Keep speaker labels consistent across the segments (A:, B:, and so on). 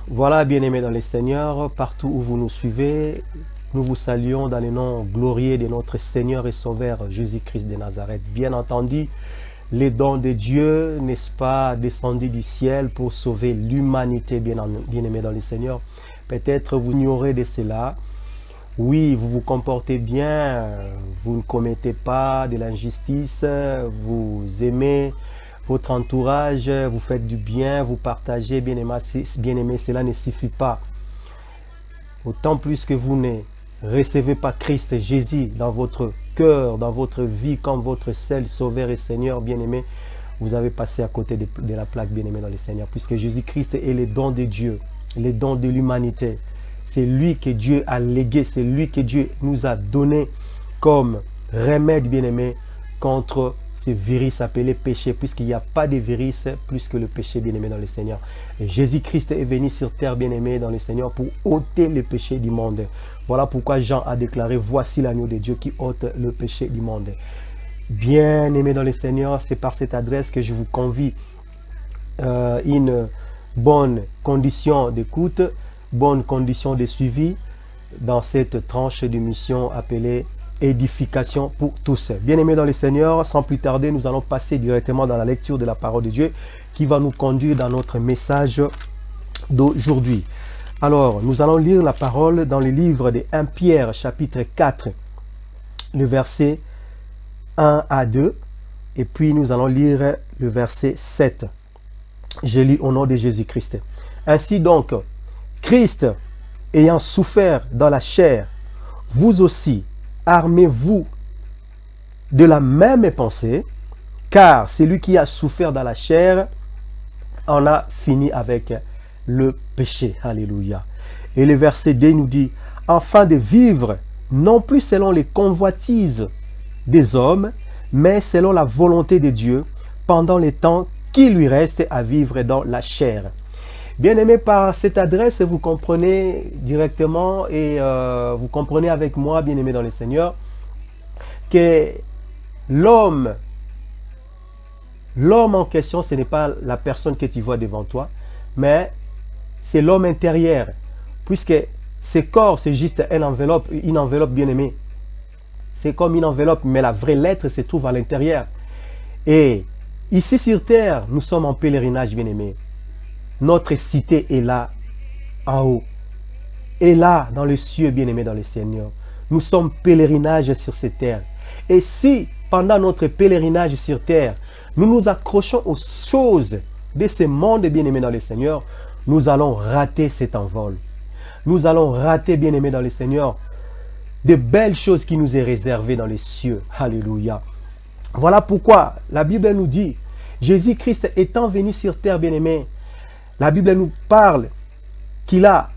A: Voilà, bien-aimés dans les Seigneurs, partout où vous nous suivez, nous vous saluons dans le nom glorieux de notre Seigneur et Sauveur Jésus-Christ de Nazareth. Bien entendu, les dons de Dieu, n'est-ce pas, descendus du ciel pour sauver l'humanité, bien-aimés dans les Seigneurs. Peut-être vous ignorez de cela. Oui, vous vous comportez bien, vous ne commettez pas de l'injustice, vous aimez votre entourage, vous faites du bien, vous partagez, bien-aimé, cela ne suffit pas. Autant plus que vous ne recevez pas Christ Jésus dans votre cœur, dans votre vie, comme votre seul Sauveur et Seigneur, bien-aimé, vous avez passé à côté de la plaque, bien-aimé dans le Seigneur, puisque Jésus-Christ est le don de Dieu, le don de l'humanité. C'est lui que Dieu a légué, c'est lui que Dieu nous a donné comme remède, bien-aimé, contre ce virus appelé péché, puisqu'il n'y a pas de virus plus que le péché, bien-aimé dans le Seigneur. Et Jésus-Christ est venu sur terre, bien-aimé dans le Seigneur, pour ôter le péché du monde. Voilà pourquoi Jean a déclaré, voici l'agneau de Dieu qui ôte le péché du monde. Bien-aimé dans le Seigneur, c'est par cette adresse que je vous convie une bonne condition d'écoute, bonne condition de suivi dans cette tranche de mission appelée édification pour tous. Bien-aimés dans le Seigneur, sans plus tarder, nous allons passer directement dans la lecture de la parole de Dieu qui va nous conduire dans notre message d'aujourd'hui. Alors, nous allons lire la parole dans le livre de 1 Pierre, chapitre 4, le verset 1 à 2, et puis nous allons lire le verset 7. Je lis au nom de Jésus-Christ. Ainsi donc, Christ, ayant souffert dans la chair, vous aussi, armez-vous de la même pensée, car celui qui a souffert dans la chair en a fini avec le péché. Alléluia. Et le verset 2 nous dit, afin de vivre non plus selon les convoitises des hommes, mais selon la volonté de Dieu, pendant les temps qui lui reste à vivre dans la chair. Bien-aimés, par cette adresse, vous comprenez directement et vous comprenez avec moi, bien-aimés dans le Seigneur, que l'homme en question, ce n'est pas la personne que tu vois devant toi, mais c'est l'homme intérieur, puisque ce corps, c'est juste une enveloppe bien-aimée. C'est comme une enveloppe, mais la vraie lettre se trouve à l'intérieur. Et ici sur terre, nous sommes en pèlerinage, bien-aimés. Notre cité est là, en haut. Et là, dans les cieux, bien-aimés dans le Seigneur. Nous sommes pèlerinage sur cette terre. Et si, pendant notre pèlerinage sur terre, nous nous accrochons aux choses de ce monde, bien-aimés dans le Seigneur, nous allons rater cet envol. Nous allons rater, bien-aimés dans le Seigneur, de belles choses qui nous est réservées dans les cieux. Alléluia. Voilà pourquoi la Bible nous dit, Jésus-Christ étant venu sur terre, bien-aimés, la Bible nous parle qu'il a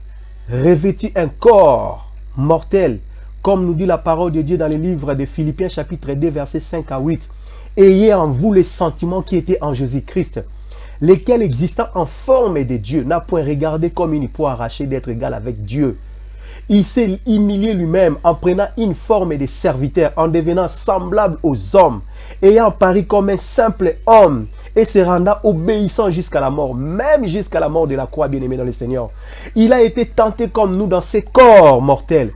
A: revêtu un corps mortel, comme nous dit la parole de Dieu dans le livre de Philippiens chapitre 2, versets 5 à 8. Ayez en vous les sentiments qui étaient en Jésus-Christ, lesquels existant en forme de Dieu, n'a point regardé comme une proie arrachée d'être égal avec Dieu. Il s'est humilié lui-même en prenant une forme de serviteur, en devenant semblable aux hommes, ayant paru comme un simple homme et se rendant obéissant jusqu'à la mort, même jusqu'à la mort de la croix, bien-aimé dans le Seigneur. Il a été tenté comme nous dans ses corps mortels.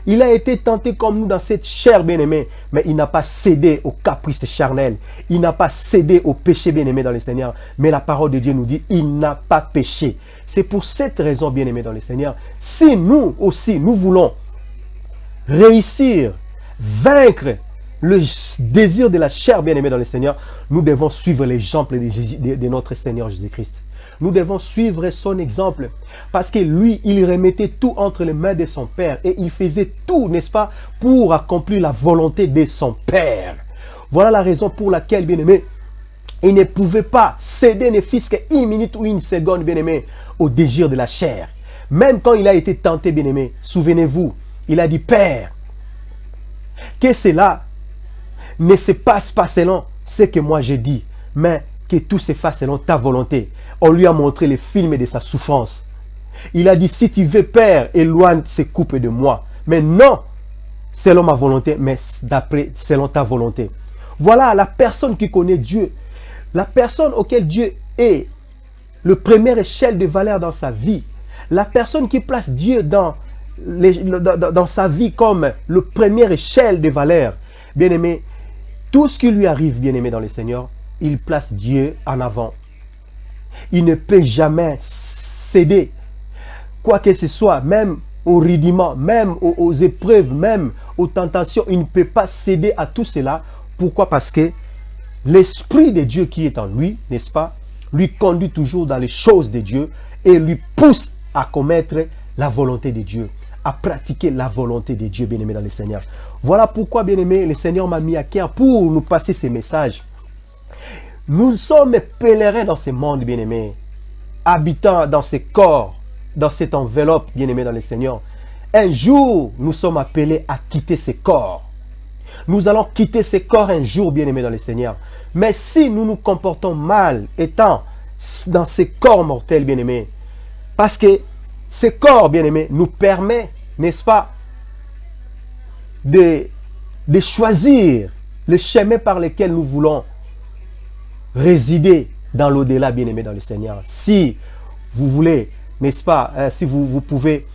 A: Il a été tenté comme nous dans cette chair, bien-aimé, mais il n'a pas cédé aux caprices charnels. Il n'a pas cédé au péché, bien-aimé dans le Seigneur. Mais la parole de Dieu nous dit, il n'a pas péché. C'est pour cette raison, bien-aimé dans le Seigneur, si nous aussi, nous voulons réussir, vaincre le désir de la chair, bien-aimé dans le Seigneur, nous devons suivre l'exemple de notre Seigneur Jésus-Christ. Nous devons suivre son exemple parce que lui, il remettait tout entre les mains de son Père et il faisait tout, n'est-ce pas, pour accomplir la volonté de son Père. Voilà la raison pour laquelle, bien-aimé, il ne pouvait pas céder ne fût-ce qu'une minute ou une seconde, bien-aimé, au désir de la chair. Même quand il a été tenté, bien-aimé, souvenez-vous, il a dit, Père, que cela ne se passe pas selon ce que moi j'ai dit, mais que tout se fasse selon ta volonté. On lui a montré les films de sa souffrance. Il a dit, si tu veux, Père, éloigne ces coupes de moi. Mais non, selon ma volonté, mais selon ta volonté. Voilà la personne qui connaît Dieu. La personne auquel Dieu est le premier échelle de valeur dans sa vie. La personne qui place Dieu dans sa vie comme le premier échelle de valeur, bien-aimé, tout ce qui lui arrive, bien-aimé dans le Seigneur, il place Dieu en avant. Il ne peut jamais céder, quoi que ce soit, même aux rudiments, même aux épreuves, même aux tentations. Il ne peut pas céder à tout cela. Pourquoi? Parce que l'Esprit de Dieu qui est en lui, n'est-ce pas, lui conduit toujours dans les choses de Dieu et lui pousse à commettre la volonté de Dieu, à pratiquer la volonté de Dieu, bien-aimé dans le Seigneur. Voilà pourquoi, bien-aimé, le Seigneur m'a mis à cœur pour nous passer ces messages. Nous sommes pèlerins dans ce monde, bien-aimé, habitant dans ce corps, dans cette enveloppe, bien-aimé dans le Seigneur. Un jour, nous sommes appelés à quitter ce corps. Nous allons quitter ce corps un jour, bien-aimé dans le Seigneur. Mais si nous nous comportons mal, étant dans ce corps mortel, bien-aimé, parce que ce corps, bien-aimé, nous permet, n'est-ce pas, de choisir le chemin par lequel nous voulons résider dans l'au-delà, bien-aimé dans le Seigneur. Si vous voulez, n'est-ce pas, si vous pouvez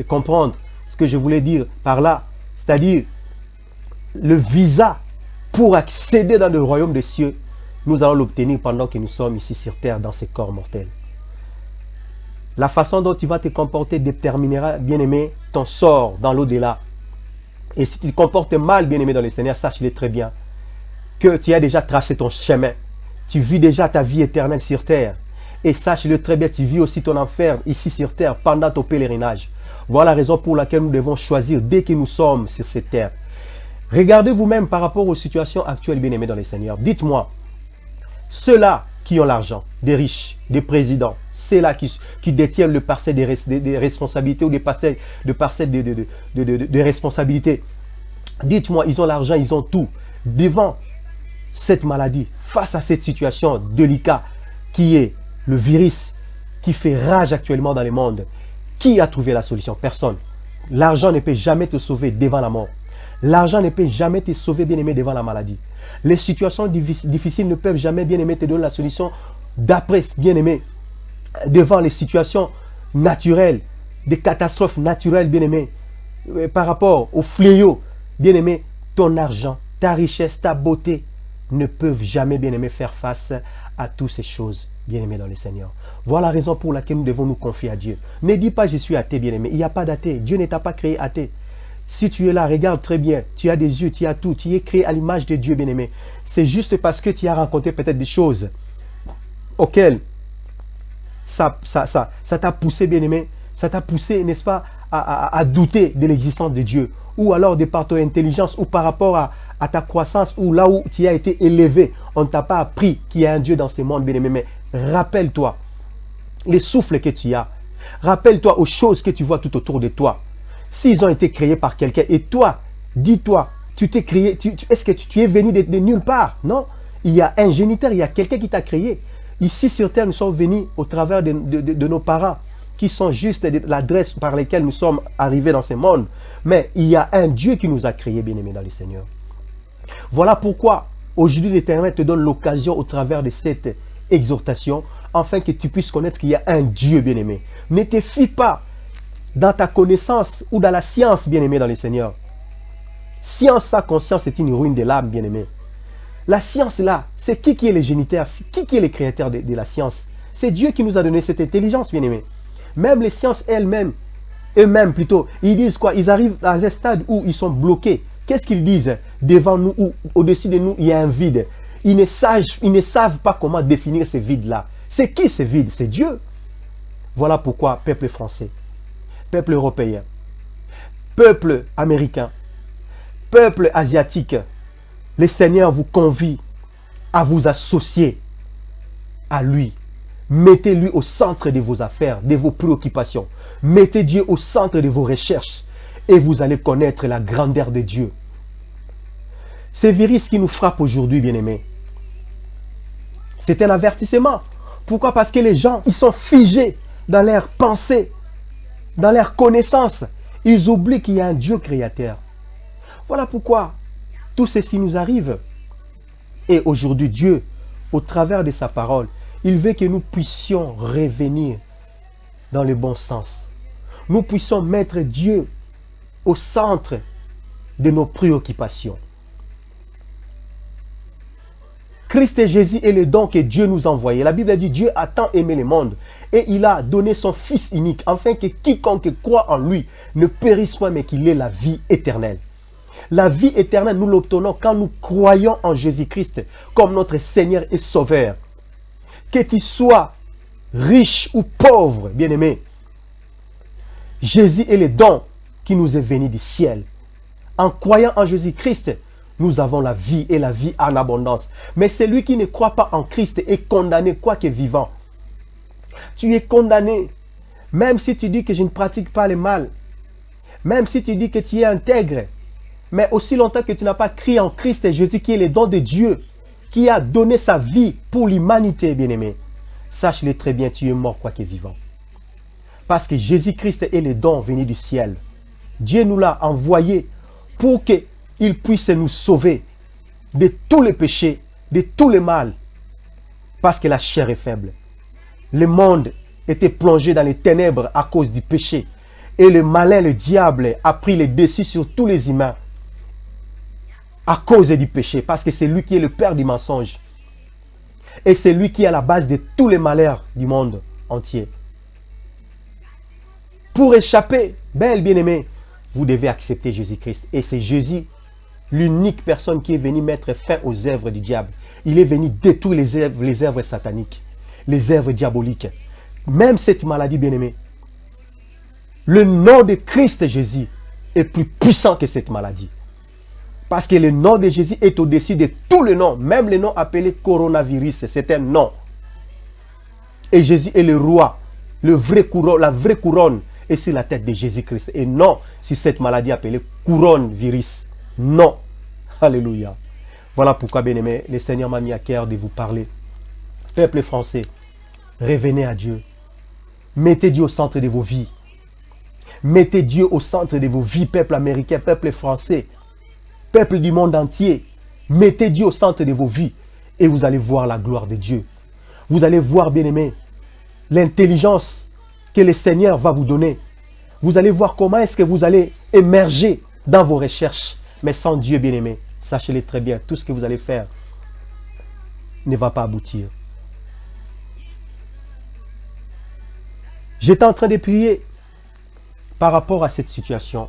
A: comprendre ce que je voulais dire par là, c'est-à-dire le visa pour accéder dans le royaume des cieux, nous allons l'obtenir pendant que nous sommes ici sur terre dans ces corps mortels. La façon dont tu vas te comporter déterminera, bien-aimé, ton sort dans l'au-delà. Et si tu te comportes mal, bien-aimé dans le Seigneur, sache-le très bien que tu as déjà tracé ton chemin. Tu vis déjà ta vie éternelle sur terre. Et sache-le très bien, tu vis aussi ton enfer ici sur terre pendant ton pèlerinage. Voilà la raison pour laquelle nous devons choisir dès que nous sommes sur cette terre. Regardez vous-même par rapport aux situations actuelles, bien-aimés dans le Seigneur. Dites-moi, ceux-là qui ont l'argent, des riches, des présidents, ceux-là qui détiennent le parcelle des responsabilités ou des parcelles de responsabilités. Dites-moi, ils ont l'argent, ils ont tout. Devant cette maladie, face à cette situation délicate qui est le virus qui fait rage actuellement dans le monde, qui a trouvé la solution? Personne. L'argent ne peut jamais te sauver devant la mort. L'argent ne peut jamais te sauver, bien-aimé, devant la maladie. Les situations difficiles ne peuvent jamais, bien-aimé, te donner la solution d'après, bien-aimé, devant les situations naturelles, des catastrophes naturelles, bien-aimé, par rapport aux fléaux, bien-aimé, ton argent, ta richesse, ta beauté ne peuvent jamais, bien-aimé, faire face à toutes ces choses, bien-aimé dans le Seigneur. Voilà la raison pour laquelle nous devons nous confier à Dieu. Ne dis pas je suis athée, bien-aimé. Il n'y a pas d'athée. Dieu ne t'a pas créé athée. Si tu es là, regarde très bien. Tu as des yeux, tu as tout. Tu es créé à l'image de Dieu, bien-aimé. C'est juste parce que tu as rencontré peut-être des choses auxquelles ça t'a poussé, bien-aimé. Ça t'a poussé, n'est-ce pas, à douter de l'existence de Dieu. Ou alors de par ton intelligence, ou par rapport à ta croissance, ou là où tu as été élevé. On ne t'a pas appris qu'il y a un Dieu dans ce monde, bien-aimé. Mais rappelle-toi les souffles que tu as. Rappelle-toi aux choses que tu vois tout autour de toi. S'ils ont été créés par quelqu'un, et toi, dis-toi, tu t'es créé, est-ce que tu es venu de nulle part? Non, il y a un géniteur, il y a quelqu'un qui t'a créé. Ici sur terre, nous sommes venus au travers de nos parents, qui sont juste l'adresse par laquelle nous sommes arrivés dans ce monde. Mais il y a un Dieu qui nous a créés, bien-aimés dans le Seigneur. Voilà pourquoi aujourd'hui l'Éternel te donne l'occasion au travers de cette exhortation, afin que tu puisses connaître qu'il y a un Dieu, bien-aimé. Ne te fie pas dans ta connaissance ou dans la science, bien-aimé dans le Seigneur. Science sans conscience est une ruine de l'âme, bien-aimé. La science là, c'est qui est le géniteur, qui est le créateur de la science? C'est Dieu qui nous a donné cette intelligence, bien-aimé. Même les sciences elles-mêmes, eux-mêmes plutôt, ils disent quoi? Ils arrivent à un stade où ils sont bloqués. Qu'est-ce qu'ils disent? Devant nous ou au-dessus de nous, il y a un vide. Ils ne savent pas comment définir ce vide-là. C'est qui ce vide? C'est Dieu. Voilà pourquoi, peuple français, peuple européen, peuple américain, peuple asiatique, le Seigneur vous convie à vous associer à lui. Mettez-lui au centre de vos affaires, de vos préoccupations. Mettez Dieu au centre de vos recherches et vous allez connaître la grandeur de Dieu. Ce virus qui nous frappe aujourd'hui, bien-aimés, c'est un avertissement. Pourquoi? Parce que les gens, ils sont figés dans leurs pensées, dans leurs connaissances. Ils oublient qu'il y a un Dieu créateur. Voilà pourquoi tout ceci nous arrive. Et aujourd'hui, Dieu, au travers de sa parole, il veut que nous puissions revenir dans le bon sens. Nous puissions mettre Dieu au centre de nos préoccupations. Christ et Jésus est le don que Dieu nous a envoyé. La Bible dit Dieu a tant aimé le monde et il a donné son Fils unique afin que quiconque croit en lui ne périsse point mais qu'il ait la vie éternelle. La vie éternelle, nous l'obtenons quand nous croyons en Jésus-Christ comme notre Seigneur et Sauveur. Que tu sois riche ou pauvre, bien-aimé, Jésus est le don qui nous est venu du ciel. En croyant en Jésus-Christ, nous avons la vie et la vie en abondance. Mais celui qui ne croit pas en Christ est condamné, quoique vivant. Tu es condamné, même si tu dis que je ne pratique pas le mal, même si tu dis que tu es intègre, mais aussi longtemps que tu n'as pas crié en Christ et Jésus qui est le don de Dieu, qui a donné sa vie pour l'humanité, bien-aimé, sache-le très bien, tu es mort, quoique vivant. Parce que Jésus-Christ est le don venu du ciel. Dieu nous l'a envoyé pour qu'il puisse nous sauver de tous les péchés, de tout le mal. Parce que la chair est faible. Le monde était plongé dans les ténèbres à cause du péché. Et le malin, le diable, a pris le dessus sur tous les humains à cause du péché. Parce que c'est lui qui est le père du mensonge. Et c'est lui qui est à la base de tous les malheurs du monde entier. Pour échapper, belle bien-aimée, vous devez accepter Jésus-Christ. Et c'est Jésus, l'unique personne qui est venue mettre fin aux œuvres du diable. Il est venu détruire les œuvres sataniques, les œuvres diaboliques. Même cette maladie, bien-aimée, le nom de Christ Jésus est plus puissant que cette maladie. Parce que le nom de Jésus est au-dessus de tous les noms. Même le nom appelé coronavirus, c'est un nom. Et Jésus est le roi, la vraie couronne est sur la tête de Jésus-Christ. Et non sur cette maladie appelée couronne virus. Non. Alléluia. Voilà pourquoi, bien-aimés, le Seigneur m'a mis à cœur de vous parler. Peuple français, revenez à Dieu. Mettez Dieu au centre de vos vies. Mettez Dieu au centre de vos vies, peuple américain, peuple français, peuple du monde entier. Mettez Dieu au centre de vos vies et vous allez voir la gloire de Dieu. Vous allez voir, bien-aimés, l'intelligence que le Seigneur va vous donner. Vous allez voir comment est-ce que vous allez émerger dans vos recherches. Mais sans Dieu, bien-aimé, sachez-le très bien, tout ce que vous allez faire ne va pas aboutir. J'étais en train de prier par rapport à cette situation.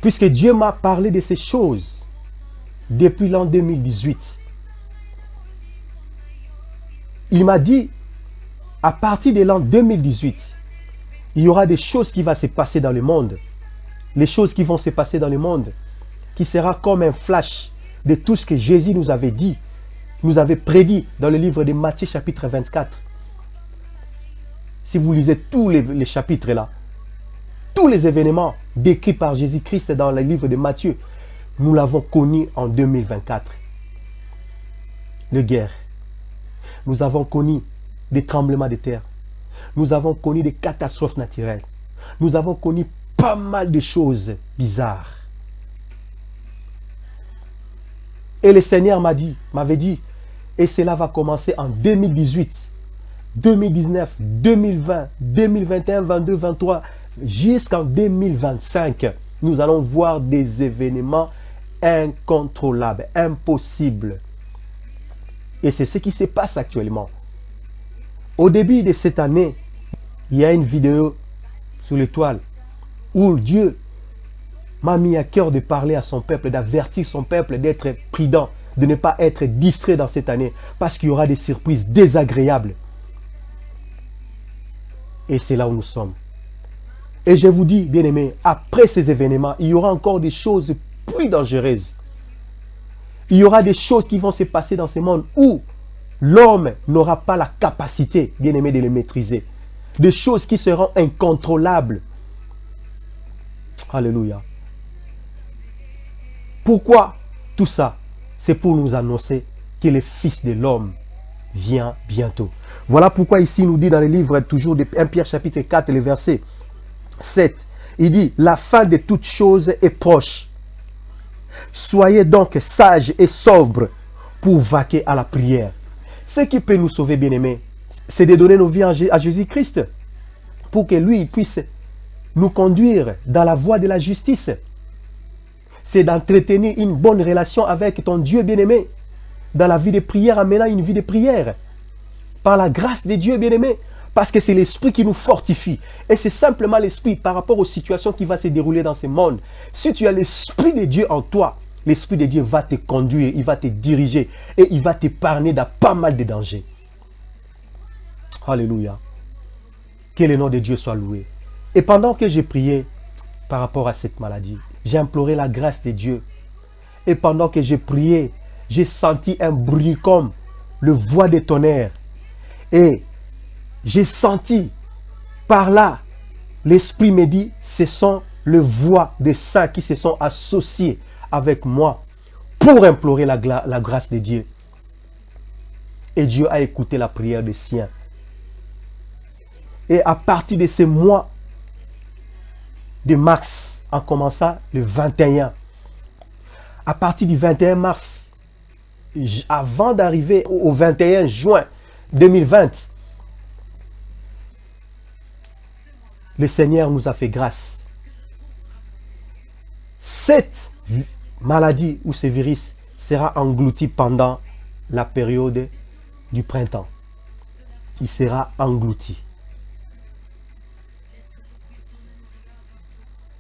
A: Puisque Dieu m'a parlé de ces choses depuis l'an 2018. Il m'a dit, à partir de l'an 2018, il y aura des choses qui vont se passer dans le monde. Les choses qui vont se passer dans le monde, qui sera comme un flash de tout ce que Jésus nous avait dit, nous avait prédit dans le livre de Matthieu chapitre 24. Si vous lisez tous les chapitres là, tous les événements décrits par Jésus-Christ dans le livre de Matthieu, nous l'avons connu en 2024. Les guerres. Nous avons connu des tremblements de terre. Nous avons connu des catastrophes naturelles. Nous avons connu pas mal de choses bizarres. Et le Seigneur m'avait dit, et cela va commencer en 2018, 2019, 2020, 2021, 22, 23, jusqu'en 2025. Nous allons voir des événements incontrôlables, impossibles. Et c'est ce qui se passe actuellement. Au début de cette année, il y a une vidéo sur l'étoile où Dieu m'a mis à cœur de parler à son peuple, d'avertir son peuple d'être prudent, de ne pas être distrait dans cette année, parce qu'il y aura des surprises désagréables. Et c'est là où nous sommes. Et je vous dis, bien-aimés, après ces événements, il y aura encore des choses plus dangereuses. Il y aura des choses qui vont se passer dans ce monde où l'homme n'aura pas la capacité, bien-aimé, de les maîtriser. Des choses qui seront incontrôlables. Alléluia. Pourquoi tout ça? C'est pour nous annoncer que le Fils de l'homme vient bientôt. Voilà pourquoi ici il nous dit dans le livre toujours de 1 Pierre chapitre 4, le verset 7. Il dit, la fin de toutes choses est proche. Soyez donc sages et sobres pour vaquer à la prière. Ce qui peut nous sauver, bien-aimés, c'est de donner nos vies à Jésus-Christ pour que lui puisse nous conduire dans la voie de la justice. C'est d'entretenir une bonne relation avec ton Dieu bien-aimé dans la vie de prière, en menant une vie de prière par la grâce de Dieu bien-aimé, parce que c'est l'Esprit qui nous fortifie. Et c'est simplement l'Esprit par rapport aux situations qui vont se dérouler dans ce monde. Si tu as l'Esprit de Dieu en toi, l'Esprit de Dieu va te conduire, il va te diriger et il va t'épargner dans pas mal de dangers. Alléluia. Que le nom de Dieu soit loué. Et pendant que j'ai prié par rapport à cette maladie, j'ai imploré la grâce de Dieu. Et pendant que j'ai prié, j'ai senti un bruit comme le voix de tonnerre. Et j'ai senti par là, l'Esprit me dit, ce sont les voix des saints qui se sont associés avec moi pour implorer la grâce de Dieu. Et Dieu a écouté la prière des siens. Et à partir de ce mois de mars, en commençant le 21, à partir du 21 mars, avant d'arriver au 21 juin 2020, le Seigneur nous a fait grâce. Cette maladie ou ce virus sera englouti pendant la période du printemps. Il sera englouti.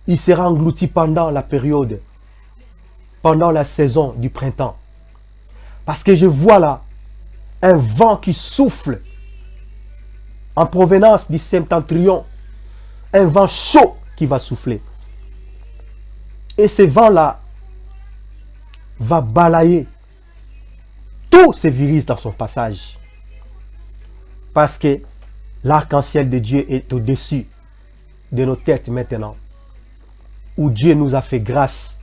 A: Il sera englouti pendant la période, pendant la saison du printemps. Parce que je vois là un vent qui souffle en provenance du septentrion. Un vent chaud qui va souffler. Et ce vent-là va balayer tous ces virus dans son passage. Parce que l'arc-en-ciel de Dieu est au-dessus de nos têtes maintenant. Où Dieu nous a fait grâce.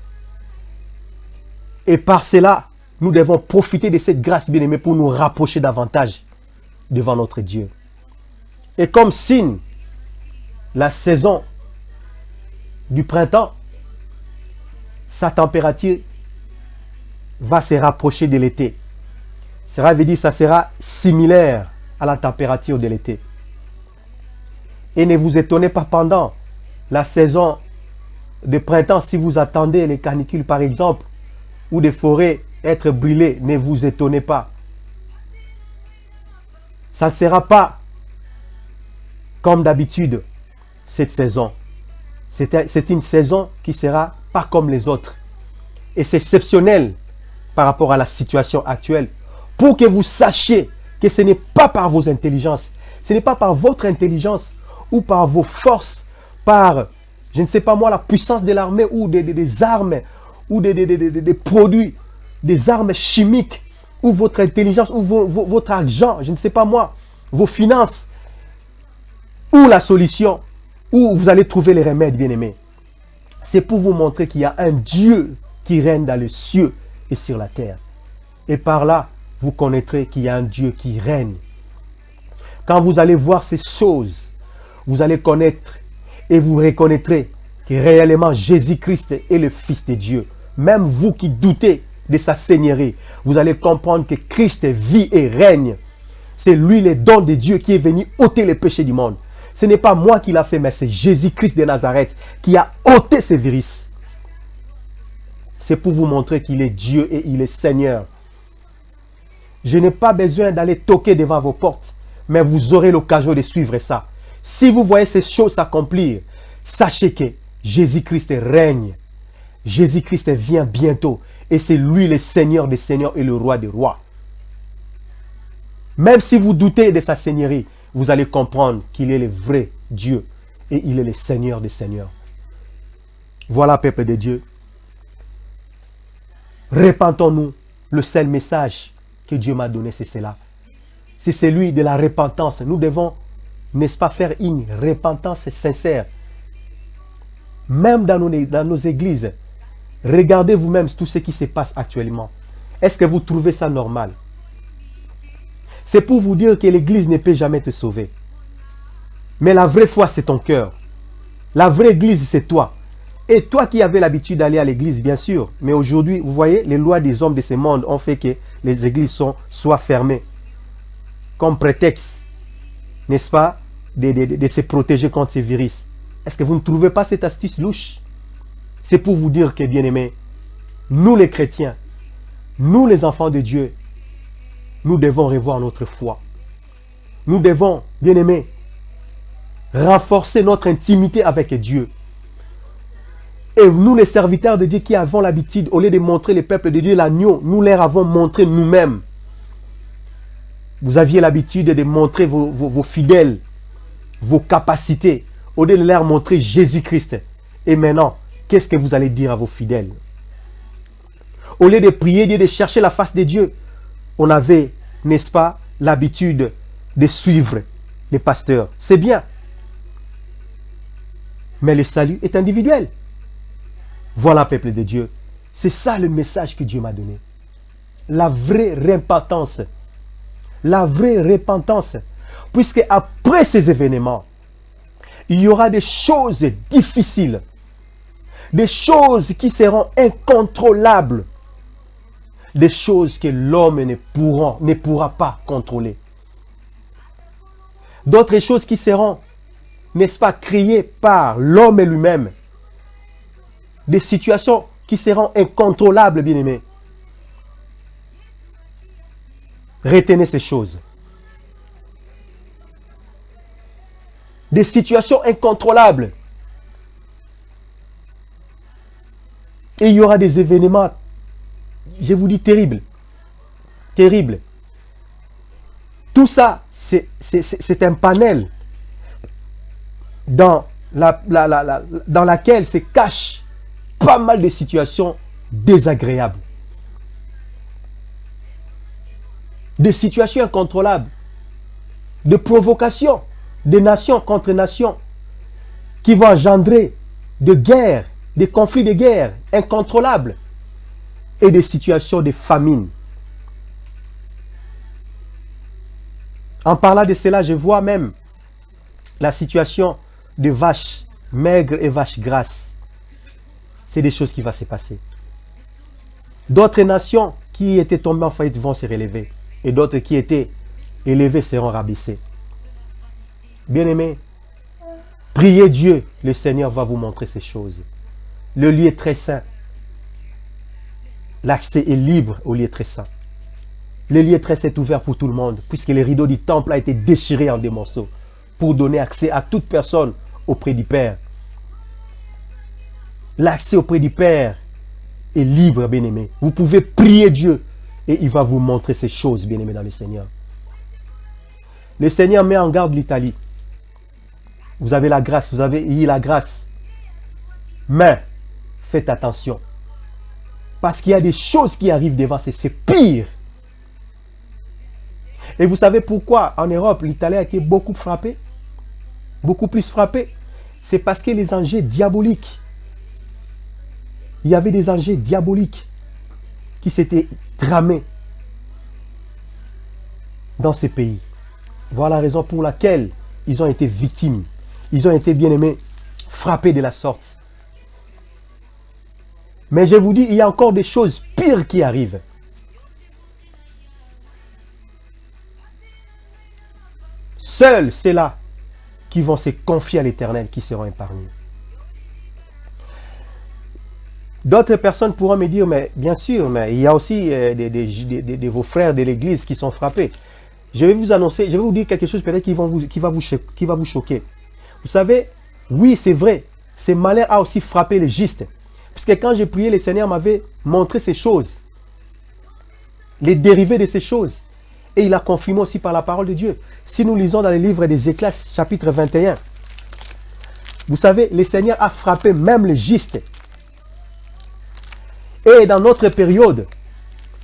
A: Et par cela, nous devons profiter de cette grâce bien-aimée pour nous rapprocher davantage devant notre Dieu. Et comme signe, la saison du printemps, sa température va se rapprocher de l'été. Ça veut dire que ça sera similaire à la température de l'été. Et ne vous étonnez pas pendant la saison de printemps, si vous attendez les canicules par exemple, ou des forêts être brûlées, ne vous étonnez pas. Ça ne sera pas comme d'habitude cette saison. C'est une saison qui sera pas comme les autres. Et c'est exceptionnel par rapport à la situation actuelle. Pour que vous sachiez que ce n'est pas par vos intelligences, ce n'est pas par votre intelligence ou par vos forces, par, je ne sais pas moi, la puissance de l'armée ou des armes ou des produits, des armes chimiques ou votre intelligence ou votre argent, je ne sais pas moi, vos finances ou la solution où vous allez trouver les remèdes, bien-aimés. C'est pour vous montrer qu'il y a un Dieu qui règne dans les cieux et sur la terre. Et par là, vous connaîtrez qu'il y a un Dieu qui règne. Quand vous allez voir ces choses, vous allez connaître et vous reconnaîtrez que réellement Jésus-Christ est le Fils de Dieu. Même vous qui doutez de sa seigneurie, vous allez comprendre que Christ vit et règne. C'est lui le don de Dieu qui est venu ôter les péchés du monde. Ce n'est pas moi qui l'a fait, mais c'est Jésus-Christ de Nazareth qui a ôté ces virus. C'est pour vous montrer qu'il est Dieu et il est Seigneur. Je n'ai pas besoin d'aller toquer devant vos portes, mais vous aurez l'occasion de suivre ça. Si vous voyez ces choses s'accomplir, sachez que Jésus-Christ règne. Jésus-Christ vient bientôt et c'est lui le Seigneur des Seigneurs et le Roi des Rois. Même si vous doutez de sa seigneurie, vous allez comprendre qu'il est le vrai Dieu et il est le Seigneur des Seigneurs. Voilà, peuple de Dieu. Repentons-nous. Le seul message que Dieu m'a donné, c'est cela. C'est celui de la repentance. Nous devons, n'est-ce pas, faire une repentance sincère. Même dans nos églises, regardez vous-même tout ce qui se passe actuellement. Est-ce que vous trouvez ça normal? C'est pour vous dire que l'église ne peut jamais te sauver. Mais la vraie foi, c'est ton cœur. La vraie église, c'est toi. Et toi qui avais l'habitude d'aller à l'église, bien sûr. Mais aujourd'hui, vous voyez, les lois des hommes de ce monde ont fait que les églises soient fermées. Comme prétexte n'est-ce pas, de se protéger contre ces virus. Est-ce que vous ne trouvez pas cette astuce louche? C'est pour vous dire que, bien aimés, nous les chrétiens, nous les enfants de Dieu, nous devons revoir notre foi. Nous devons, bien aimés, renforcer notre intimité avec Dieu. Et nous, les serviteurs de Dieu qui avons l'habitude, au lieu de montrer le peuple de Dieu l'agneau, nous leur avons montré nous-mêmes. Vous aviez l'habitude de montrer vos fidèles, vos capacités, au lieu de leur montrer Jésus-Christ. Et maintenant, qu'est-ce que vous allez dire à vos fidèles? Au lieu de prier Dieu, de chercher la face de Dieu, on avait, n'est-ce pas, l'habitude de suivre les pasteurs. C'est bien. Mais le salut est individuel. Voilà, peuple de Dieu. C'est ça le message que Dieu m'a donné. La vraie repentance. La vraie repentance. Puisque après ces événements, il y aura des choses difficiles. Des choses qui seront incontrôlables. Des choses que l'homme ne pourra pas contrôler. D'autres choses qui seront, n'est-ce pas, créées par l'homme lui-même. Des situations qui seront incontrôlables, bien-aimés. Retenez ces choses. Des situations incontrôlables. Et il y aura des événements, je vous dis, terribles. Terribles. Tout ça, c'est un panel dans laquelle se cachent pas mal de situations désagréables. Des situations incontrôlables. De provocations de nations contre nations qui vont engendrer de guerres, des conflits de guerre incontrôlables et des situations de famine. En parlant de cela, je vois même la situation de vaches maigres et vaches grasses. C'est des choses qui vont se passer. D'autres nations qui étaient tombées en faillite vont se relever. Et d'autres qui étaient élevées seront rabaissées. Bien-aimés, priez Dieu, le Seigneur va vous montrer ces choses. Le lieu est très saint. L'accès est libre au lieu très saint. Le lieu très saint est ouvert pour tout le monde, puisque le rideau du temple a été déchiré en deux morceaux pour donner accès à toute personne auprès du Père. L'accès auprès du Père est libre, bien-aimés. Vous pouvez prier Dieu et il va vous montrer ces choses, bien-aimés, dans le Seigneur. Le Seigneur met en garde l'Italie. Vous avez la grâce, vous avez eu la grâce. Mais faites attention. Parce qu'il y a des choses qui arrivent devant, c'est pire. Et vous savez pourquoi en Europe, l'Italie a été beaucoup frappée? Beaucoup plus frappée. C'est parce que les enjeux diaboliques. Il y avait des enjeux diaboliques qui s'étaient tramés dans ces pays. Voilà la raison pour laquelle ils ont été victimes. Ils ont été, bien aimés, frappés de la sorte. Mais je vous dis, il y a encore des choses pires qui arrivent. Seuls ceux-là qui vont se confier à l'Éternel qui seront épargnés. D'autres personnes pourront me dire, mais bien sûr, mais il y a aussi de vos frères de l'Église qui sont frappés. Je vais vous annoncer, je vais vous dire quelque chose peut-être qui va vous choquer. Vous savez, oui, c'est vrai, ce malheur a aussi frappé les justes. Puisque quand j'ai prié, le Seigneur m'avait montré ces choses. Les dérivés de ces choses. Et il a confirmé aussi par la parole de Dieu. Si nous lisons dans le livre des Éclats, chapitre 21, vous savez, le Seigneur a frappé même les justes. Et dans notre période,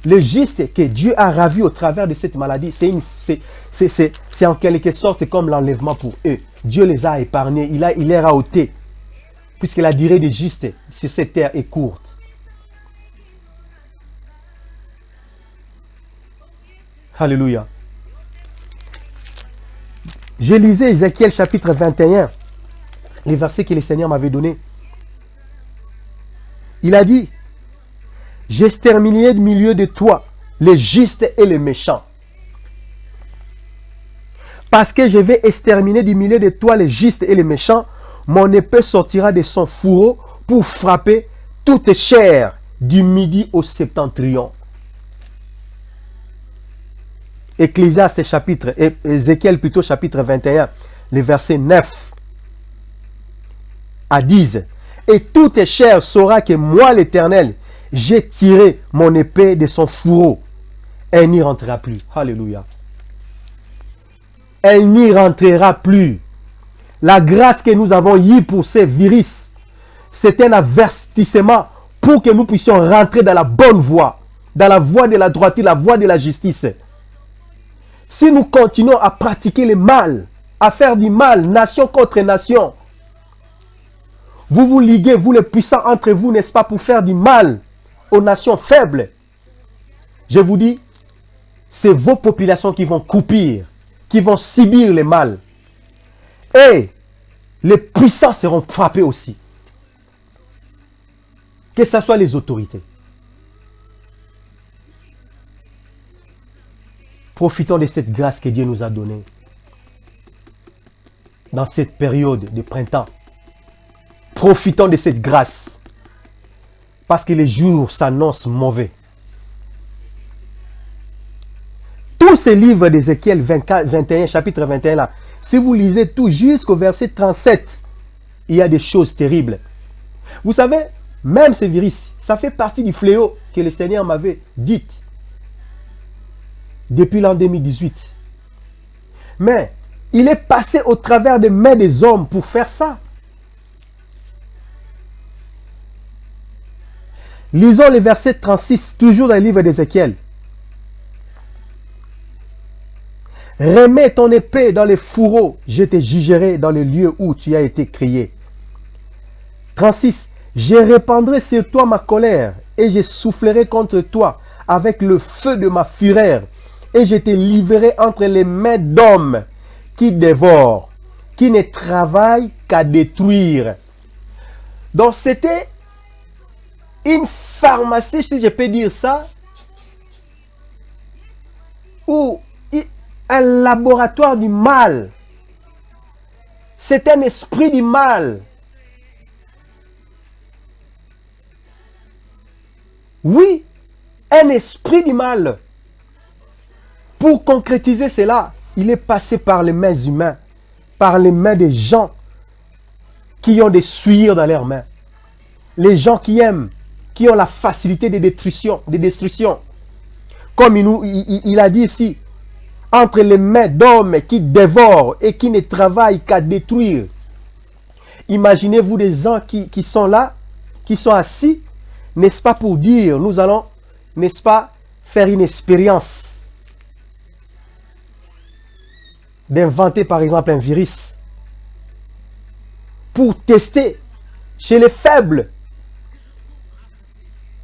A: les justes que Dieu a ravis au travers de cette maladie, c'est en quelque sorte comme l'enlèvement pour eux. Dieu les a épargnés, il les a ôtés. Puisque la durée des justes sur cette terre est courte. Alléluia. Je lisais Ézéchiel chapitre 21, les versets que le Seigneur m'avait donnés. Il a dit, j'exterminerai du milieu de toi les justes et les méchants. Parce que je vais exterminer du milieu de toi les justes et les méchants. Mon épée sortira de son fourreau pour frapper toute chair du midi au septentrion. Ecclésiaste chapitre, Ézéchiel plutôt chapitre 21, les versets 9 à 10. Et toute chair saura que moi l'Éternel, j'ai tiré mon épée de son fourreau. Elle n'y rentrera plus. Alléluia. Elle n'y rentrera plus. La grâce que nous avons eue pour ces virus, c'est un avertissement pour que nous puissions rentrer dans la bonne voie, dans la voie de la droiture, la voie de la justice. Si nous continuons à pratiquer le mal, à faire du mal, nation contre nation, vous vous liguez, vous les puissants entre vous, n'est-ce pas, pour faire du mal aux nations faibles. Je vous dis, c'est vos populations qui vont croupir, qui vont subir le mal. Et les puissants seront frappés aussi. Que ce soit les autorités. Profitons de cette grâce que Dieu nous a donnée. Dans cette période de printemps. Profitons de cette grâce. Parce que les jours s'annoncent mauvais. Tous ces livres d'Ézéchiel 21, chapitre 21 là, si vous lisez tout jusqu'au verset 37, il y a des choses terribles. Vous savez, même ces virus, ça fait partie du fléau que le Seigneur m'avait dit depuis l'an 2018. Mais il est passé au travers des mains des hommes pour faire ça. Lisons le verset 36, toujours dans le livre d'Ézéchiel. Remets ton épée dans les fourreaux, je te jugerai dans les lieux où tu as été crié. 36. Je répandrai sur toi ma colère et je soufflerai contre toi avec le feu de ma fureur et je te livrerai entre les mains d'hommes qui dévorent, qui ne travaillent qu'à détruire. Donc c'était une pharmacie, si je peux dire ça, ou un laboratoire du mal. C'est un esprit du mal. Oui, un esprit du mal. Pour concrétiser cela, il est passé par les mains humaines, par les mains des gens qui ont des souillures dans leurs mains. Les gens qui aiment, qui ont la facilité de destruction. Comme il a dit ici, entre les mains d'hommes qui dévorent et qui ne travaillent qu'à détruire. Imaginez-vous des gens qui sont là, qui sont assis, n'est-ce pas, pour dire, nous allons, n'est-ce pas, faire une expérience d'inventer par exemple un virus pour tester chez les faibles.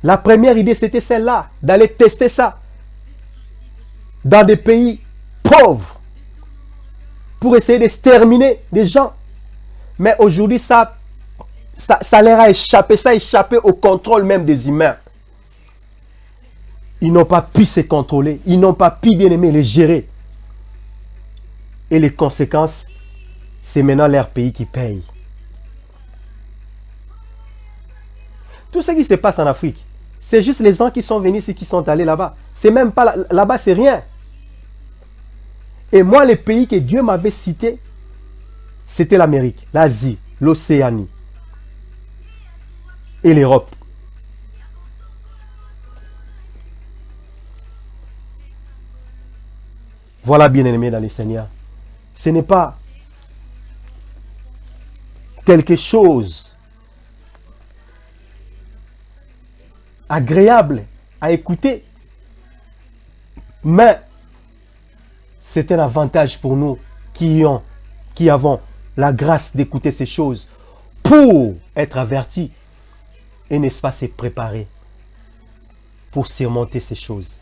A: La première idée c'était celle-là, d'aller tester ça dans des pays pauvres pour essayer d'exterminer des gens. Mais aujourd'hui ça leur a échappé, ça a échappé au contrôle même des humains. Ils n'ont pas pu se contrôler, ils n'ont pas pu, bien aimé, les gérer. Et les conséquences, c'est maintenant leur pays qui paye. Tout ce qui se passe en Afrique, c'est juste les gens qui sont venus ici, qui sont allés là-bas. C'est même pas là-bas, c'est rien. Et moi, les pays que Dieu m'avait cités, c'était l'Amérique, l'Asie, l'Océanie et l'Europe. Voilà, bien-aimés dans le Seigneur. Ce n'est pas quelque chose agréable à écouter, mais c'est un avantage pour nous qui avons la grâce d'écouter ces choses pour être avertis et n'est-ce pas se préparer pour surmonter ces choses.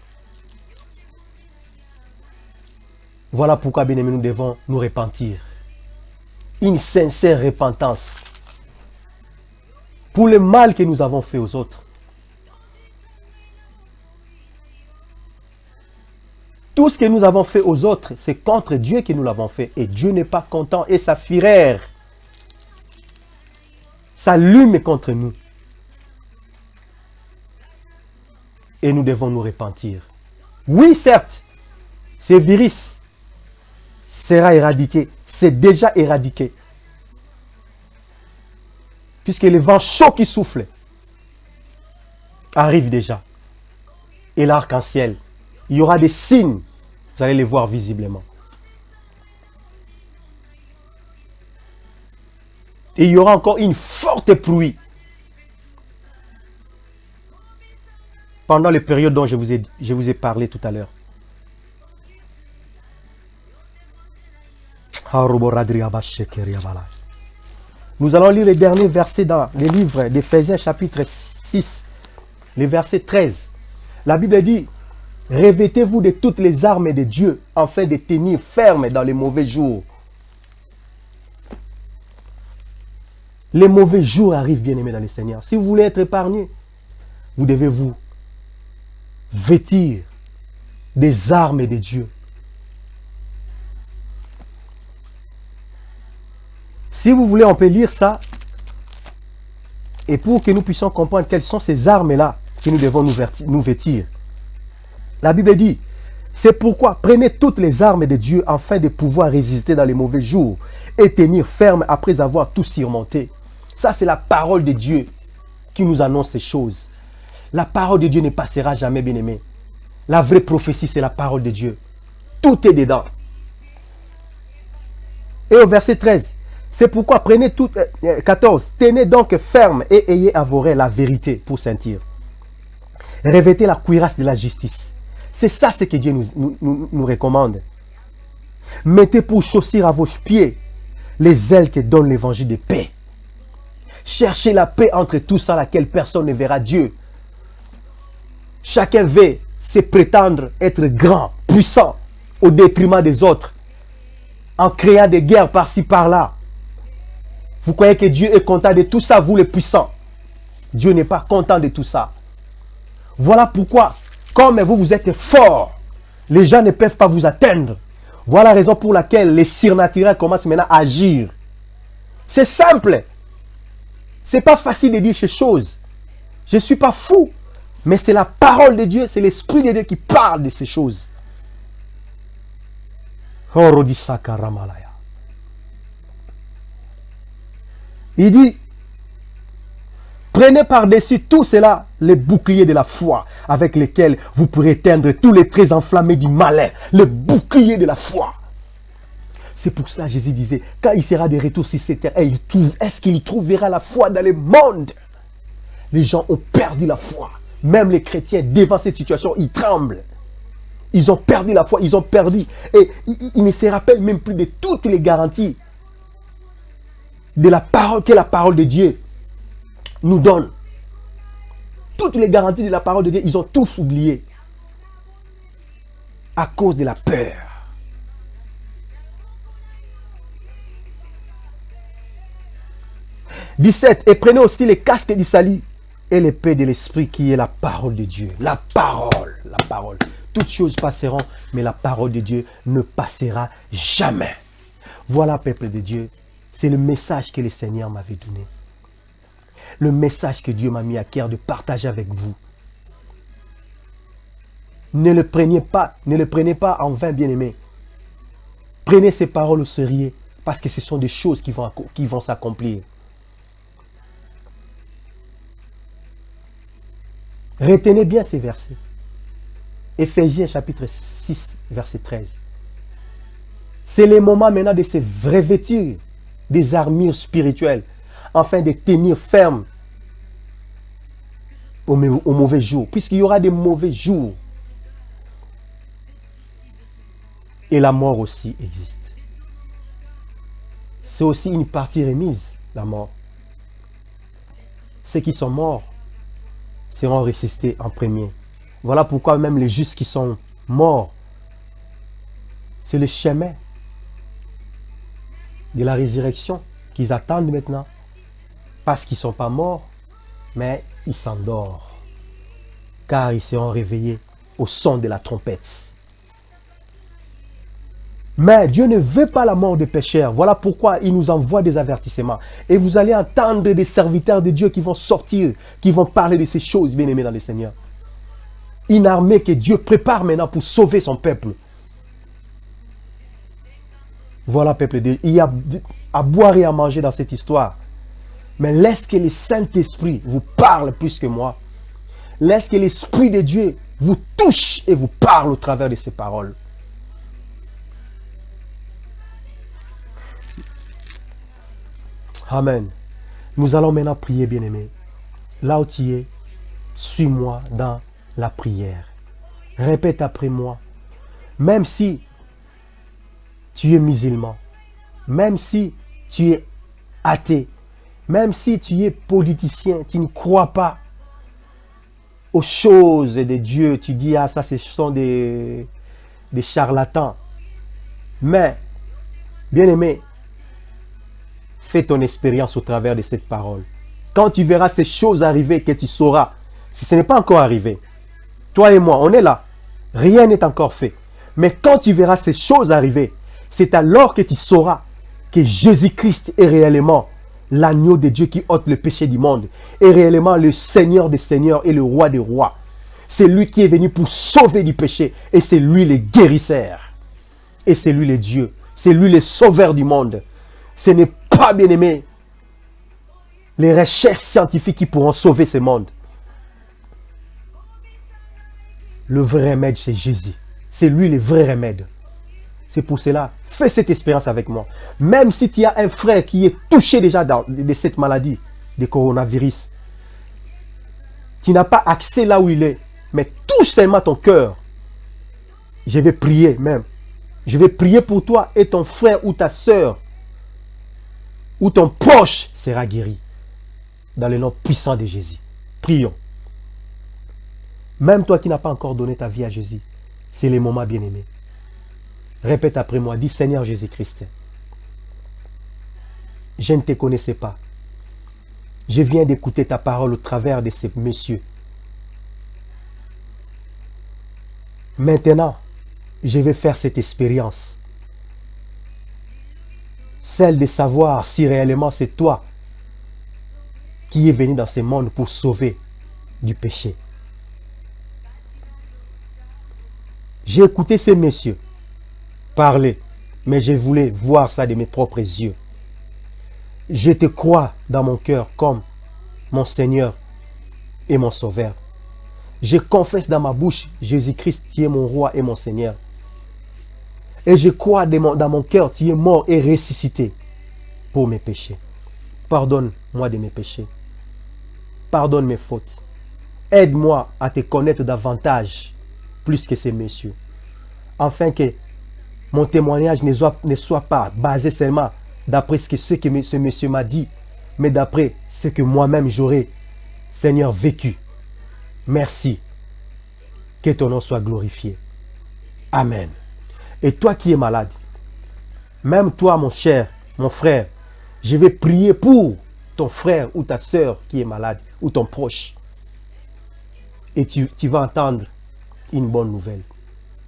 A: Voilà pourquoi, bien-aimés, nous devons nous repentir. Une sincère repentance pour le mal que nous avons fait aux autres. Tout ce que nous avons fait aux autres, c'est contre Dieu que nous l'avons fait. Et Dieu n'est pas content et sa fureur s'allume contre nous. Et nous devons nous repentir. Oui, certes, ce virus sera éradiqué. C'est déjà éradiqué. Puisque le vent chaud qui souffle arrive déjà. Et l'arc-en-ciel, il y aura des signes. Vous allez les voir visiblement. Et il y aura encore une forte pluie. Pendant les périodes dont je vous ai parlé tout à l'heure. Nous allons lire les derniers versets dans les livres d'Éphésiens chapitre 6, les versets 13. La Bible dit, revêtez-vous de toutes les armes de Dieu afin de tenir ferme dans les mauvais jours. Les mauvais jours arrivent, bien-aimés dans le Seigneur. Si vous voulez être épargné, vous devez vous vêtir des armes de Dieu. Si vous voulez, on peut lire ça. Et pour que nous puissions comprendre quelles sont ces armes-là que nous devons nous vêtir. La Bible dit, c'est pourquoi prenez toutes les armes de Dieu afin de pouvoir résister dans les mauvais jours et tenir ferme après avoir tout surmonté. Ça, c'est la parole de Dieu qui nous annonce ces choses. La parole de Dieu ne passera jamais, bien-aimé. La vraie prophétie, c'est la parole de Dieu. Tout est dedans. Et au verset 13, c'est pourquoi prenez tout... 14, tenez donc ferme et ayez à vos oreilles la vérité pour sentir. Revêtez la cuirasse de la justice. C'est ça ce que Dieu nous recommande. Mettez pour chaussure à vos pieds les ailes que donne l'évangile de paix. Cherchez la paix entre tous sans laquelle personne ne verra Dieu. Chacun veut se prétendre être grand, puissant, au détriment des autres, en créant des guerres par-ci, par-là. Vous croyez que Dieu est content de tout ça, vous les puissants? Dieu n'est pas content de tout ça. Voilà pourquoi, comme vous êtes forts, les gens ne peuvent pas vous atteindre. Voilà la raison pour laquelle les surnaturels commencent maintenant à agir. C'est simple. C'est pas facile de dire ces choses. Je ne suis pas fou. Mais c'est la parole de Dieu, c'est l'Esprit de Dieu qui parle de ces choses. Il dit, prenez par-dessus tout cela les boucliers de la foi avec lesquels vous pourrez éteindre tous les traits enflammés du malin. Les boucliers de la foi. C'est pour cela que Jésus disait, quand il sera de retour sur cette terre, est-ce qu'il trouvera la foi dans le monde? Les gens ont perdu la foi. Même les chrétiens, devant cette situation, ils tremblent. Ils ont perdu la foi, ils ont perdu. Et ils ne se rappellent même plus de toutes les garanties de la parole que la parole de Dieu nous donne. Toutes les garanties de la parole de Dieu, ils ont tous oublié. À cause de la peur. « 17. Et prenez aussi les casques du salut et l'épée de l'esprit qui est la parole de Dieu. » La parole, la parole. Toutes choses passeront, mais la parole de Dieu ne passera jamais. Voilà, peuple de Dieu, c'est le message que le Seigneur m'avait donné. Le message que Dieu m'a mis à cœur de partager avec vous. Ne le prenez pas en vain, bien-aimés. Prenez ces paroles au sérieux, parce que ce sont des choses qui vont s'accomplir. Retenez bien ces versets. Éphésiens chapitre 6, verset 13. C'est le moment maintenant de se revêtir des armures spirituelles afin de tenir ferme au mauvais jour. Puisqu'il y aura des mauvais jours. Et la mort aussi existe. C'est aussi une partie remise, la mort. Ceux qui sont morts seront ressuscités en premier. Voilà pourquoi même les justes qui sont morts, c'est le chemin de la résurrection qu'ils attendent maintenant. Parce qu'ils ne sont pas morts, mais ils s'endorment. Car ils seront réveillés au son de la trompette. Mais Dieu ne veut pas la mort des pécheurs. Voilà pourquoi il nous envoie des avertissements. Et vous allez entendre des serviteurs de Dieu qui vont sortir, qui vont parler de ces choses, bien-aimés dans le Seigneur. Une armée que Dieu prépare maintenant pour sauver son peuple. Voilà, peuple de Dieu. Il y a à boire et à manger dans cette histoire. Mais laisse que le Saint-Esprit vous parle plus que moi. Laisse que l'Esprit de Dieu vous touche et vous parle au travers de ces paroles. Amen. Nous allons maintenant prier, bien-aimé. Là où tu es, suis-moi dans la prière. Répète après moi. Même si tu es musulman, même si tu es athée, même si tu es politicien, tu ne crois pas aux choses de Dieu, tu dis, ah ça ce sont des charlatans. Mais, bien-aimé, fais ton expérience au travers de cette parole. Quand tu verras ces choses arriver, que tu sauras, si ce n'est pas encore arrivé, toi et moi, on est là, rien n'est encore fait. Mais quand tu verras ces choses arriver, c'est alors que tu sauras que Jésus-Christ est réellement l'agneau de Dieu qui ôte le péché du monde, est réellement le Seigneur des Seigneurs et le Roi des Rois. C'est lui qui est venu pour sauver du péché, et c'est lui le guérisseur. Et c'est lui le Dieu, c'est lui le sauveur du monde. Ce n'est pas, bien-aimé, les recherches scientifiques qui pourront sauver ce monde. Le vrai remède, c'est Jésus. C'est lui le vrai remède. C'est pour cela, fais cette expérience avec moi. Même si tu as un frère qui est touché déjà de cette maladie, de coronavirus, tu n'as pas accès là où il est, mais touche seulement ton cœur. Je vais prier même. Je vais prier pour toi et ton frère ou ta soeur ou ton proche sera guéri. Dans le nom puissant de Jésus. Prions. Même toi qui n'as pas encore donné ta vie à Jésus, c'est le moment, bien-aimé. Répète après moi, dis Seigneur Jésus-Christ, je ne te connaissais pas. Je viens d'écouter ta parole au travers de ces messieurs. Maintenant, je vais faire cette expérience. Celle de savoir si réellement c'est toi qui es venu dans ce monde pour sauver du péché. J'ai écouté ces messieurs parler, mais je voulais voir ça de mes propres yeux. Je te crois dans mon cœur comme mon Seigneur et mon Sauveur. Je confesse dans ma bouche, Jésus-Christ, tu es mon roi et mon Seigneur. Et je crois dans mon cœur, tu es mort et ressuscité pour mes péchés. Pardonne-moi de mes péchés. Pardonne mes fautes. Aide-moi à te connaître davantage, plus que ces messieurs. Afin que mon témoignage ne soit pas basé seulement d'après ce que ce monsieur m'a dit, mais d'après ce que moi-même j'aurais, Seigneur, vécu. Merci. Que ton nom soit glorifié. Amen. Et toi qui es malade, même toi, mon cher, mon frère, je vais prier pour ton frère ou ta soeur qui est malade, ou ton proche. Et tu vas entendre une bonne nouvelle.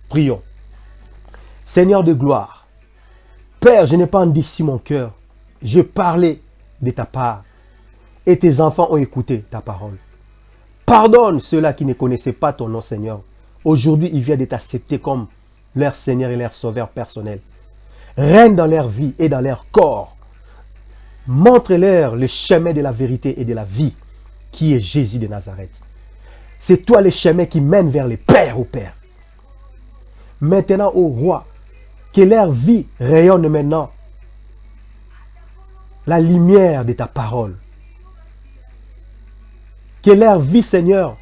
A: Prions. Seigneur de gloire, Père, je n'ai pas endurci mon cœur. Je parlais de ta part. Et tes enfants ont écouté ta parole. Pardonne ceux-là qui ne connaissaient pas ton nom, Seigneur. Aujourd'hui, ils viennent de t'accepter comme leur Seigneur et leur Sauveur personnel. Règne dans leur vie et dans leur corps. Montre-leur le chemin de la vérité et de la vie, qui est Jésus de Nazareth. C'est toi le chemin qui mène vers le Père, au Père. Maintenant, ô Roi, que leur vie rayonne maintenant la lumière de ta parole. Que leur vie, Seigneur,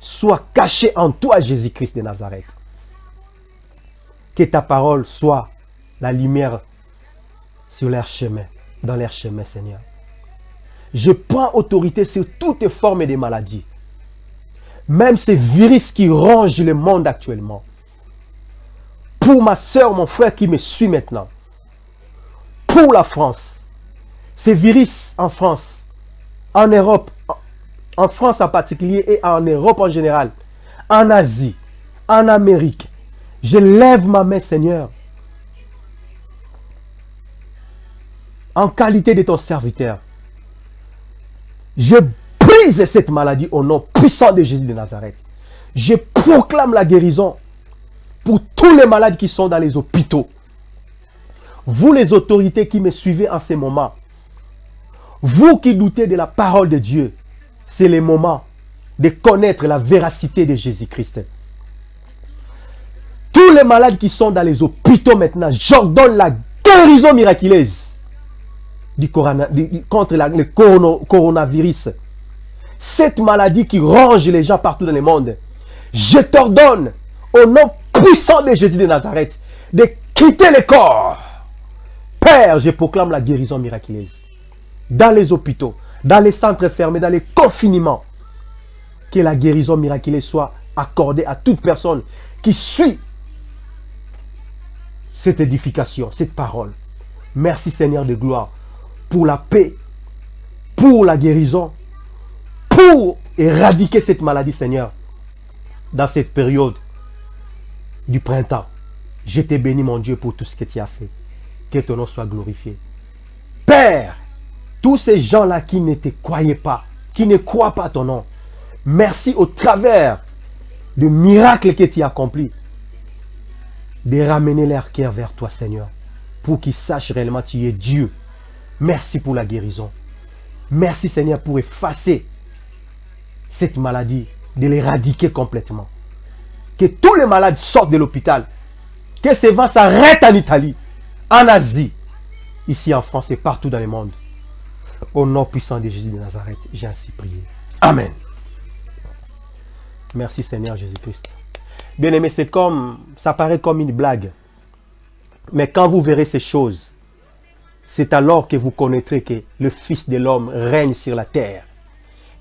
A: soit cachée en toi, Jésus-Christ de Nazareth. Que ta parole soit la lumière sur leur chemin, dans leur chemin, Seigneur. Je prends autorité sur toutes formes de maladies. Même ces virus qui rongent le monde actuellement. Pour ma soeur, mon frère qui me suit maintenant. Pour la France. Ces virus en France, en Europe, en France en particulier et en Europe en général, en Asie, en Amérique. Je lève ma main, Seigneur. en qualité de ton serviteur, je brise cette maladie au nom puissant de Jésus de Nazareth. Je proclame la guérison pour tous les malades qui sont dans les hôpitaux. Vous les autorités qui me suivez en ce moment, vous qui doutez de la parole de Dieu, c'est le moment de connaître la véracité de Jésus-Christ. Tous les malades qui sont dans les hôpitaux maintenant, j'ordonne la guérison miraculeuse contre le coronavirus. Cette maladie qui ronge les gens partout dans le monde. Je t'ordonne, au nom puissant de Jésus de Nazareth, de quitter le corps. Père, je proclame la guérison miraculeuse. Dans les hôpitaux, dans les centres fermés, dans les confinements. Que la guérison miraculeuse soit accordée à toute personne qui suit cette édification, cette parole. Merci Seigneur de gloire pour la paix, pour la guérison, pour éradiquer cette maladie, Seigneur, dans cette période du printemps. Je te bénis, mon Dieu, pour tout ce que tu as fait. Que ton nom soit glorifié. Père, tous ces gens-là qui ne te croyaient pas, qui ne croient pas à ton nom, merci au travers du miracle que tu as accompli, de ramener leur cœur vers toi, Seigneur, pour qu'ils sachent réellement que tu es Dieu. Merci pour la guérison. Merci, Seigneur, pour effacer cette maladie, de l'éradiquer complètement. Que tous les malades sortent de l'hôpital. Que ces vents s'arrêtent en Italie, en Asie, ici en France et partout dans le monde. Au nom puissant de Jésus de Nazareth, j'ai ainsi prié. Amen. Merci Seigneur Jésus-Christ. Bien-aimé, ça paraît comme une blague. Mais quand vous verrez ces choses, c'est alors que vous connaîtrez que le Fils de l'homme règne sur la terre.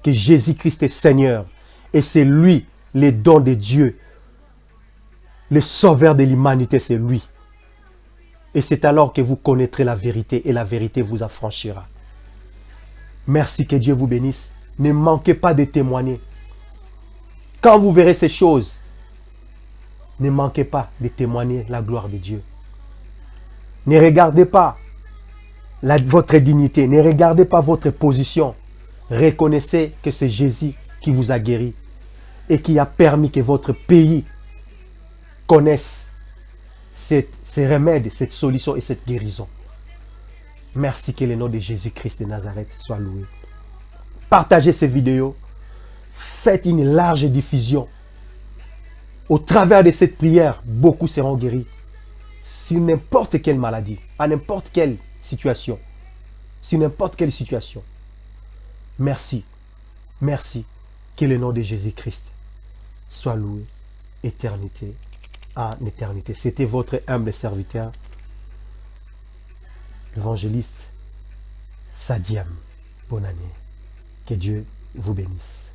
A: Que Jésus-Christ est Seigneur. Et c'est lui, le don de Dieu. Le sauveur de l'humanité, c'est lui. Et c'est alors que vous connaîtrez la vérité et la vérité vous affranchira. Merci, que Dieu vous bénisse. Ne manquez pas de témoigner. Quand vous verrez ces choses, ne manquez pas de témoigner la gloire de Dieu. Ne regardez pas votre dignité, ne regardez pas votre position. Reconnaissez que c'est Jésus qui vous a guéri et qui a permis que votre pays connaisse ces remèdes, cette solution et cette guérison. Merci, que le nom de Jésus-Christ de Nazareth soit loué. Partagez ces vidéos. Faites une large diffusion. Au travers de cette prière, beaucoup seront guéris. Sur n'importe quelle maladie, à n'importe quelle situation. Sur n'importe quelle situation. Merci. Merci. Que le nom de Jésus-Christ soit loué. Éternité en éternité. C'était votre humble serviteur, l'évangéliste Sadiam. Bonne année. Que Dieu vous bénisse.